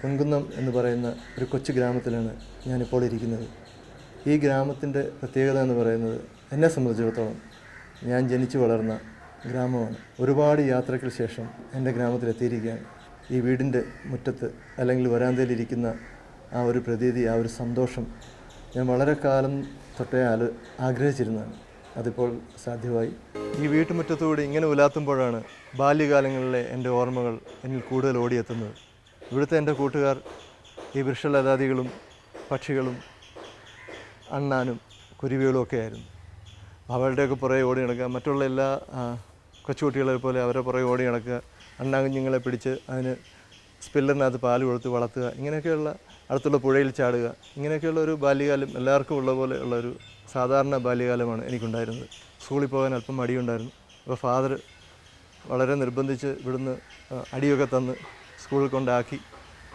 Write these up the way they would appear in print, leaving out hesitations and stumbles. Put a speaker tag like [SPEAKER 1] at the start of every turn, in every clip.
[SPEAKER 1] പൊൻകുന്നം എന്ന് പറയുന്ന ഒരു കൊച്ചു ഗ്രാമത്തിലാണ് ഞാനിപ്പോൾ ഇരിക്കുന്നത്. ഈ ഗ്രാമത്തിൻ്റെ പ്രത്യേകത എന്ന് പറയുന്നത് എന്നെ സംബന്ധിച്ചിടത്തോളം ഞാൻ ജനിച്ചു വളർന്ന ഗ്രാമമാണ്. ഒരുപാട് യാത്രയ്ക്ക് ശേഷം എൻ്റെ ഗ്രാമത്തിലെത്തിയിരിക്കുകയാണ്. ഈ വീടിൻ്റെ മുറ്റത്ത് അല്ലെങ്കിൽ വരാന്തയിലിരിക്കുന്ന ആ ഒരു പ്രതീതി, ആ ഒരു സന്തോഷം ഞാൻ വളരെ കാലം തൊട്ടേ ആഗ്രഹിച്ചിരുന്നതാണ്. അതിപ്പോൾ സാധ്യമായി. ഈ വീട്ടുമുറ്റത്തുകൂടി ഇങ്ങനെ ഉലാത്തുമ്പോഴാണ് ബാല്യകാലങ്ങളിലെ എൻ്റെ ഓർമ്മകൾ എന്നിൽ കൂടുതൽ ഓടിയെത്തുന്നത്. ഇവിടുത്തെ എൻ്റെ കൂട്ടുകാർ ഈ വൃക്ഷലതാദികളും പക്ഷികളും അണ്ണാനും കുരുവികളും ഒക്കെ ആയിരുന്നു. അവളുടെയൊക്കെ പുറകെ ഓടി നടക്കുക, മറ്റുള്ള എല്ലാ കൊച്ചുകുട്ടികളെ പോലെ അവരെ പുറകെ ഓടി നടക്കുക, അണ്ണാകുഞ്ഞുങ്ങളെ പിടിച്ച് അതിന് സ്പില്ലറിനകത്ത് പാൽ കൊടുത്ത് വളർത്തുക, ഇങ്ങനെയൊക്കെയുള്ള അടുത്തുള്ള പുഴയിൽ ചാടുക, ഇങ്ങനെയൊക്കെയുള്ള ഒരു ബാല്യകാലം എല്ലാവർക്കും ഉള്ള പോലെ ഉള്ളൊരു സാധാരണ ബാല്യകാലമാണ് എനിക്കുണ്ടായിരുന്നത്. സ്കൂളിൽ പോകാൻ അല്പം മടിയുണ്ടായിരുന്നു. അപ്പോൾ ഫാദർ വളരെ നിർബന്ധിച്ച് ഇവിടുന്ന് അടിയൊക്കെ തന്ന് സ്കൂളിൽ കൊണ്ടാക്കി.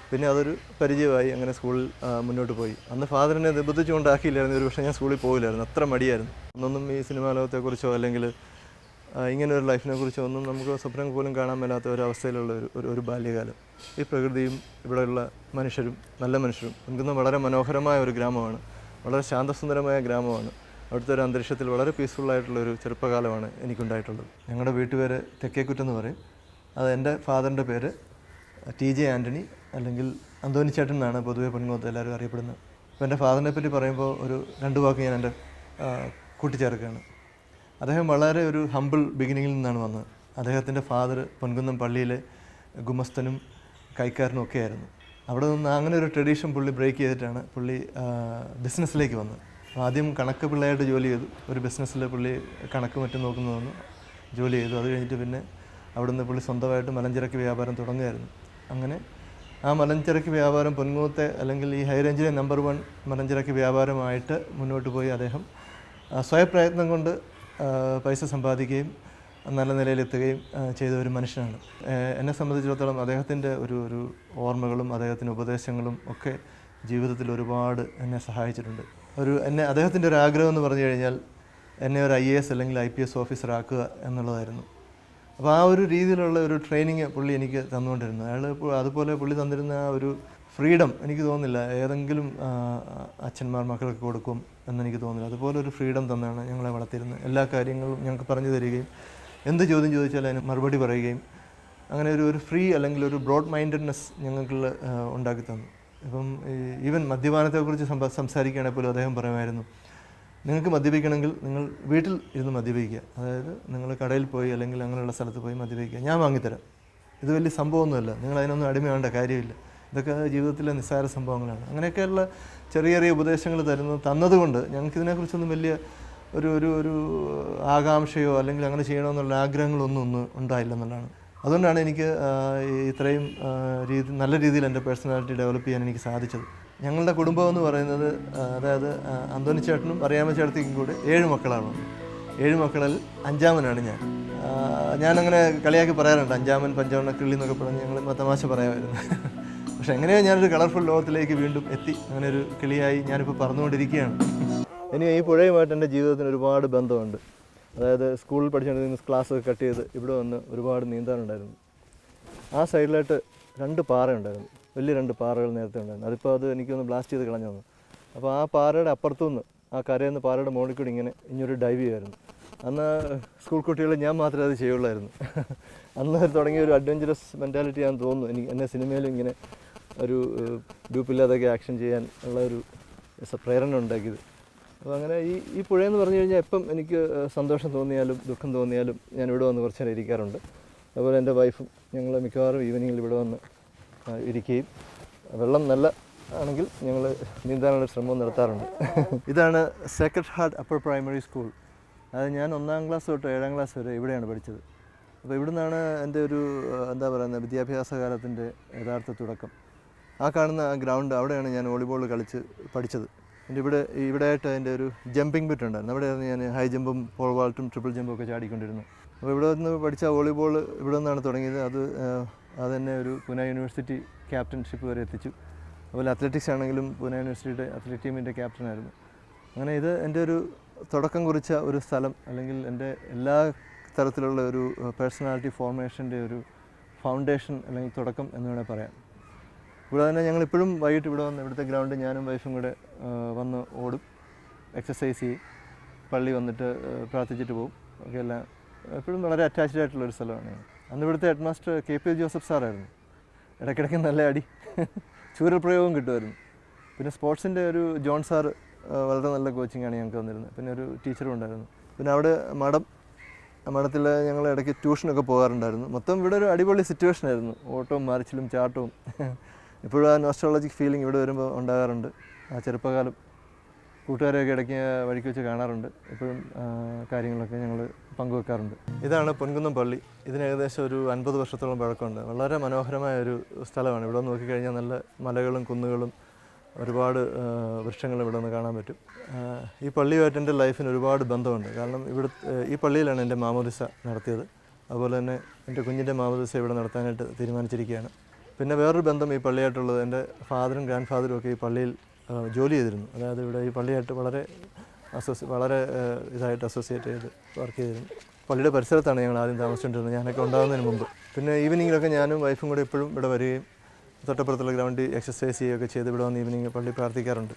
[SPEAKER 1] പിന്നെ അതൊരു പരിചയമായി. അങ്ങനെ സ്കൂളിൽ മുന്നോട്ട് പോയി. അന്ന് ഫാദറിനെ നിർബന്ധിച്ച് കൊണ്ടാക്കിയില്ലായിരുന്നു. ഒരു പക്ഷേ ഞാൻ സ്കൂളിൽ പോകില്ലായിരുന്നു, അത്ര മടിയായിരുന്നു. ഒന്നും ഈ സിനിമാ ലോകത്തെക്കുറിച്ചോ അല്ലെങ്കിൽ ഇങ്ങനെ ഒരു ലൈഫിനെ കുറിച്ചോ ഒന്നും നമുക്ക് സ്വപ്നം പോലും കാണാൻ മേലാത്ത ഒരവസ്ഥയിലുള്ള ഒരു ബാല്യകാലം. ഈ പ്രകൃതിയും ഇവിടെയുള്ള മനുഷ്യരും, നല്ല മനുഷ്യരും. പൊൻകുന്നം വളരെ മനോഹരമായ ഒരു ഗ്രാമമാണ്, വളരെ ശാന്തസുന്ദരമായ ഗ്രാമമാണ്. അവിടുത്തെ ഒരു അന്തരീക്ഷത്തിൽ വളരെ പീസ്ഫുള്ളായിട്ടുള്ളൊരു ചെറുപ്പകാലമാണ് എനിക്കുണ്ടായിട്ടുള്ളത്. ഞങ്ങളുടെ വീട്ടുപേര് തെക്കേക്കുറ്റെന്ന് പറയും. അത് എൻ്റെ ഫാദറിൻ്റെ പേര് TJ ആൻ്റണി അല്ലെങ്കിൽ അന്തോണി ചേട്ടൻ എന്നാണ് പൊതുവെ പൊൻകുന്നത്ത് എല്ലാവരും അറിയപ്പെടുന്നത്. അപ്പോൾ എൻ്റെ ഫാദറിനെ പറ്റി പറയുമ്പോൾ ഒരു 2 വാക്ക് ഞാൻ എൻ്റെ കൂട്ടിച്ചേർക്കുകയാണ്. അദ്ദേഹം വളരെ ഒരു ഹമ്പിൾ ബിഗിനിങ്ങിൽ നിന്നാണ് വന്നത്. അദ്ദേഹത്തിൻ്റെ ഫാദർ പൊൻകുന്നം പള്ളിയിലെ ഗുമസ്തനും കൈക്കാരനും ഒക്കെ ആയിരുന്നു. അവിടെ നിന്ന് അങ്ങനെ ഒരു ട്രഡീഷൻ പുള്ളി ബ്രേക്ക് ചെയ്തിട്ടാണ് പുള്ളി ബിസിനസ്സിലേക്ക് വന്നത്. ആദ്യം കണക്ക് പിള്ളയായിട്ട് ജോലി ചെയ്തു. ഒരു ബിസിനസ്സിൽ പുള്ളി കണക്ക് മറ്റും നോക്കുന്നതെന്ന് ജോലി ചെയ്തു. അത് കഴിഞ്ഞിട്ട് പിന്നെ അവിടുന്ന് പുള്ളി സ്വന്തമായിട്ട് മലഞ്ചരക്ക് വ്യാപാരം തുടങ്ങുകയായിരുന്നു. അങ്ങനെ ആ മലഞ്ചരക്ക് വ്യാപാരം പൊൻകുന്നത്തെ അല്ലെങ്കിൽ ഈ ഹൈ റേഞ്ചിലെ നമ്പർ 1 മലഞ്ചരക്ക് വ്യാപാരമായിട്ട് മുന്നോട്ട് പോയി. അദ്ദേഹം സ്വയപ്രയത്നം കൊണ്ട് പൈസ സമ്പാദിക്കുകയും നല്ല നിലയിലെത്തുകയും ചെയ്ത ഒരു മനുഷ്യനാണ്. എന്നെ സംബന്ധിച്ചിടത്തോളം അദ്ദേഹത്തിൻ്റെ ഒരു ഓർമ്മകളും അദ്ദേഹത്തിൻ്റെ ഉപദേശങ്ങളും ഒക്കെ ജീവിതത്തിൽ ഒരുപാട് എന്നെ സഹായിച്ചിട്ടുണ്ട്. അദ്ദേഹത്തിൻ്റെ ഒരു ആഗ്രഹം എന്ന് പറഞ്ഞു കഴിഞ്ഞാൽ എന്നെ ഒരു IAS അല്ലെങ്കിൽ IPS ഓഫീസർ ആക്കുക എന്നുള്ളതായിരുന്നു. അപ്പോൾ ആ ഒരു രീതിയിലുള്ള ഒരു ട്രെയിനിങ് പുള്ളി എനിക്ക് തന്നുകൊണ്ടിരുന്നു. അതുപോലെ പുള്ളി തന്നിരുന്ന ആ ഒരു ഫ്രീഡം എനിക്ക് തോന്നുന്നില്ല ഏതെങ്കിലും അച്ഛന്മാർ മക്കൾക്ക് കൊടുക്കും എന്നെനിക്ക് തോന്നുന്നില്ല. അതുപോലെ ഒരു ഫ്രീഡം തന്നാണ് ഞങ്ങളെ വളർത്തിയിരുന്നത്. എല്ലാ കാര്യങ്ങളും ഞങ്ങൾക്ക് പറഞ്ഞു തരികയും എന്ത് ചോദ്യം ചോദിച്ചാലും അതിന് മറുപടി പറയുകയും അങ്ങനെ ഒരു ഫ്രീ അല്ലെങ്കിൽ ഒരു ബ്രോഡ് മൈൻഡഡ്നെസ് ഞങ്ങൾക്ക് ഉണ്ടാക്കി തന്നു. ഇപ്പം ഈവൻ മദ്യപാനത്തെക്കുറിച്ച് സംസാരിക്കുകയാണെങ്കിൽ പോലും അദ്ദേഹം പറയുമായിരുന്നു, നിങ്ങൾക്ക് മദ്യപിക്കണമെങ്കിൽ നിങ്ങൾ വീട്ടിൽ ഇരുന്ന് മദ്യപിക്കുക. അതായത് നിങ്ങൾ കടയിൽ പോയി അല്ലെങ്കിൽ അങ്ങനെയുള്ള സ്ഥലത്ത് പോയി മദ്യപിക്കുക, ഞാൻ വാങ്ങിത്തരാം. ഇത് വലിയ സംഭവമൊന്നുമല്ല, നിങ്ങൾ അതിനൊന്നും അടിമയാവേണ്ട കാര്യമില്ല. ഇതൊക്കെ ജീവിതത്തിലെ നിസ്സാര സംഭവങ്ങളാണ്. അങ്ങനെയൊക്കെയുള്ള ചെറിയ ചെറിയ ഉപദേശങ്ങൾ തന്നതുകൊണ്ട് ഞങ്ങൾക്ക് ഇതിനെക്കുറിച്ചൊന്നും വലിയ ഒരു ആകാംക്ഷയോ അല്ലെങ്കിൽ അങ്ങനെ ചെയ്യണമെന്നുള്ള ആഗ്രഹങ്ങളൊന്നും ഉണ്ടായില്ലെന്നുള്ളതാണ്. അതുകൊണ്ടാണ് എനിക്ക് ഇത്രയും നല്ല രീതിയിൽ എൻ്റെ പേഴ്സണാലിറ്റി ഡെവലപ്പ് ചെയ്യാൻ എനിക്ക് സാധിച്ചത്. ഞങ്ങളുടെ കുടുംബം എന്ന് പറയുന്നത്, അതായത് അന്തോണി ചേട്ടനും അറിയാമ ചേട്ടത്തിക്കും കൂടി 7 മക്കളാണ്. 7 മക്കളിൽ 5ാമനാണ് ഞാൻ. ഞാനങ്ങനെ കളിയാക്കി പറയാറുണ്ട്, 5ാമൻ പഞ്ചവണ്ണ കിള്ളി എന്നൊക്കെ പറഞ്ഞ് ഞങ്ങൾ തമാശ പറയാമായിരുന്നു. പക്ഷെ എങ്ങനെയോ ഞാനൊരു കളർഫുൾ ലോകത്തിലേക്ക് വീണ്ടും എത്തി. അങ്ങനെ ഒരു കിളിയായി ഞാനിപ്പോൾ പറന്നുകൊണ്ടിരിക്കുകയാണ്. ഇനി ഈ പുഴയുമായിട്ട് എൻ്റെ ജീവിതത്തിന് ഒരുപാട് ബന്ധമുണ്ട്. അതായത് സ്കൂളിൽ പഠിച്ചുകൊണ്ടിരുന്ന ക്ലാസ്സൊക്കെ കട്ട് ചെയ്ത് ഇവിടെ വന്ന് ഒരുപാട് നീന്താനുണ്ടായിരുന്നു. ആ സൈഡിലായിട്ട് 2 പാറയുണ്ടായിരുന്നു, വലിയ 2 പാറകൾ നേരത്തെ ഉണ്ടായിരുന്നു. അതിപ്പോൾ അത് എനിക്കൊന്ന് ബ്ലാസ്റ്റ് ചെയ്ത് കളഞ്ഞു വന്നു. അപ്പോൾ ആ പാറയുടെ അപ്പുറത്തുനിന്ന്, ആ കരയിൽ നിന്ന് പാറയുടെ മുകളിൽ കൂടി ഇങ്ങനൊരു ഡൈവ് ചെയ്യുമായിരുന്നു. അന്ന് സ്കൂൾ കുട്ടികൾ ഞാൻ മാത്രമേ അത് ചെയ്യുള്ളായിരുന്നു. അന്ന് തുടങ്ങിയ ഒരു അഡ്വഞ്ചറസ് മെൻറ്റാലിറ്റി ആണെന്ന് തോന്നുന്നു എന്നെ സിനിമയിലും ഇങ്ങനെ ഒരു ഗ്രൂപ്പില്ലാതൊക്കെ ആക്ഷൻ ചെയ്യാൻ ഉള്ള ഒരു പ്രേരണ ഉണ്ടാക്കിയത്. അപ്പോൾ അങ്ങനെ ഈ പുഴയെന്ന് പറഞ്ഞു കഴിഞ്ഞാൽ എപ്പം എനിക്ക് സന്തോഷം തോന്നിയാലും ദുഃഖം തോന്നിയാലും ഞാൻ ഇവിടെ വന്ന് കുറച്ച് നേരം ഇരിക്കാറുണ്ട്. അതുപോലെ എൻ്റെ വൈഫും ഞങ്ങൾ മിക്കവാറും ഈവനിങ്ങിൽ ഇവിടെ വന്ന് ഇരിക്കുകയും വെള്ളം നല്ല ആണെങ്കിൽ ഞങ്ങൾ നീന്താനുള്ള ശ്രമം നടത്താറുണ്ട്. ഇതാണ് Sacred heart upper primary school. അതായത് ഞാൻ 1ാം ക്ലാസ് തൊട്ട് 7ാം ക്ലാസ് വരെ ഇവിടെയാണ് പഠിച്ചത്. അപ്പോൾ ഇവിടെ നിന്നാണ് എൻ്റെ വിദ്യാഭ്യാസ കാലത്തിൻ്റെ യഥാർത്ഥ തുടക്കം. ആ കാണുന്ന ഗ്രൗണ്ട്, അവിടെയാണ് ഞാൻ വോളിബോൾ കളിച്ച് പഠിച്ചത്. എൻ്റെ ഇവിടെയായിട്ട് അതിൻ്റെ ഒരു ജമ്പിംഗ് പിറ്റ് ഉണ്ടായിരുന്നു. അവിടെയായിരുന്നു ഞാൻ ഹൈ ജമ്പും പോൾ വാൾട്ടും ട്രിപ്പിൾ ജമ്പും ഒക്കെ ചാടിക്കൊണ്ടിരുന്നത്. അപ്പോൾ ഇവിടെ നിന്ന് പഠിച്ച വോളിബോൾ ഇവിടെ നിന്നാണ് തുടങ്ങിയത്. അതെന്നെ ഒരു പൂനെ യൂണിവേഴ്സിറ്റി ക്യാപ്റ്റൻഷിപ്പ് വരെ എത്തിച്ചു. അതുപോലെ അത്ലറ്റിക്സ് ആണെങ്കിലും പൂനെ യൂണിവേഴ്സിറ്റിയുടെ അത്ലറ്റിക് ടീമിൻ്റെ ക്യാപ്റ്റനായിരുന്നു. അങ്ങനെ ഇത് എൻ്റെ ഒരു തുടക്കം കുറിച്ച ഒരു സ്ഥലം, അല്ലെങ്കിൽ എൻ്റെ എല്ലാ തരത്തിലുള്ള ഒരു പേഴ്സണാലിറ്റി ഫോർമേഷൻ്റെ ഒരു ഫൗണ്ടേഷൻ അല്ലെങ്കിൽ തുടക്കം എന്ന് വേണമെങ്കിൽ പറയാം. ഇവിടെ തന്നെ ഞങ്ങളിപ്പോഴും വൈകിട്ട് ഇവിടെ വന്ന് ഇവിടുത്തെ ഗ്രൗണ്ടിൽ ഞാനും വൈഫും കൂടെ വന്ന് ഓടും, എക്സസൈസ് ചെയ്യും, പള്ളി വന്നിട്ട് പ്രാർത്ഥിച്ചിട്ട് പോകും. ഒക്കെ എല്ലാം എപ്പോഴും വളരെ അറ്റാച്ച്ഡ് ആയിട്ടുള്ളൊരു സ്ഥലമാണ്. അന്ന് ഇവിടുത്തെ ഹെഡ് മാസ്റ്റർ KP ജോസഫ് സാറായിരുന്നു. ഇടയ്ക്കിടയ്ക്ക് നല്ല അടി ചൂരൽ പ്രയോഗം കിട്ടുമായിരുന്നു. പിന്നെ സ്പോർട്സിൻ്റെ ഒരു ജോൺ സാറ് വളരെ നല്ല കോച്ചിങ്ങാണ് ഞങ്ങൾക്ക് തന്നിരുന്നത്. പിന്നെ ഒരു ടീച്ചറും ഉണ്ടായിരുന്നു. പിന്നെ അവിടെ മഠത്തിൽ ഞങ്ങൾ ഇടയ്ക്ക് ട്യൂഷനൊക്കെ പോകാറുണ്ടായിരുന്നു. മൊത്തം ഇവിടെ ഒരു അടിപൊളി സിറ്റുവേഷനായിരുന്നു. ഓട്ടവും മറിച്ചിലും ചാട്ടവും. ഇപ്പോഴും ആ നോസ്റ്റാളജിക് ഫീലിംഗ് ഇവിടെ വരുമ്പോൾ ഉണ്ടാകാറുണ്ട്. ആ ചെറുപ്പകാലം കൂട്ടുകാരെയൊക്കെ ഇടയ്ക്ക് വഴിക്ക് വെച്ച് കാണാറുണ്ട്. എപ്പോഴും കാര്യങ്ങളൊക്കെ ഞങ്ങൾ പങ്കുവെക്കാറുണ്ട്. ഇതാണ് പൊൻകുന്നം പള്ളി. ഇതിന് ഏകദേശം ഒരു 50 വർഷത്തോളം പഴക്കമുണ്ട്. വളരെ മനോഹരമായ ഒരു സ്ഥലമാണ്. ഇവിടെ നോക്കിക്കഴിഞ്ഞാൽ നല്ല മലകളും കുന്നുകളും ഒരുപാട് വൃക്ഷങ്ങളും ഇവിടെ നിന്ന് കാണാൻ പറ്റും. ഈ പള്ളിയുമായിട്ട് എൻ്റെ ലൈഫിന് ഒരുപാട് ബന്ധമുണ്ട്. കാരണം ഈ പള്ളിയിലാണ് എൻ്റെ മാമോദിസ നടത്തിയത്. അതുപോലെ തന്നെ എൻ്റെ കുഞ്ഞിൻ്റെ മാമോദിസ ഇവിടെ നടത്താനായിട്ട് തീരുമാനിച്ചിരിക്കുകയാണ്. പിന്നെ വേറൊരു ബന്ധം ഈ പള്ളിയായിട്ടുള്ളത്, എൻ്റെ ഫാദറും ഗ്രാൻഡ് ഫാദറും ഒക്കെ ഈ പള്ളിയിൽ ജോലി ചെയ്തിരുന്നു. അതായത് ഇവിടെ ഈ പള്ളിയായിട്ട് വളരെ ഇതായിട്ട് അസോസിയേറ്റ് ചെയ്ത് വർക്ക് ചെയ്തിരുന്നു. പള്ളിയുടെ പരിസരത്താണ് ഞങ്ങൾ ആദ്യം താമസിച്ചുകൊണ്ടിരുന്നത്, ഞാനൊക്കെ ഉണ്ടാകുന്നതിന് മുമ്പ്. പിന്നെ ഈവനിങ്ങിലൊക്കെ ഞാനും വൈഫും കൂടെ എപ്പോഴും ഇവിടെ വരികയും തൊട്ടപ്പുറത്തുള്ള ഗ്രൗണ്ടിൽ എക്സസൈസ് ചെയ്യുകയൊക്കെ ചെയ്ത് ഇവിടെ വന്ന് ഈവനിങ് പള്ളി പ്രാർത്ഥിക്കാറുണ്ട്.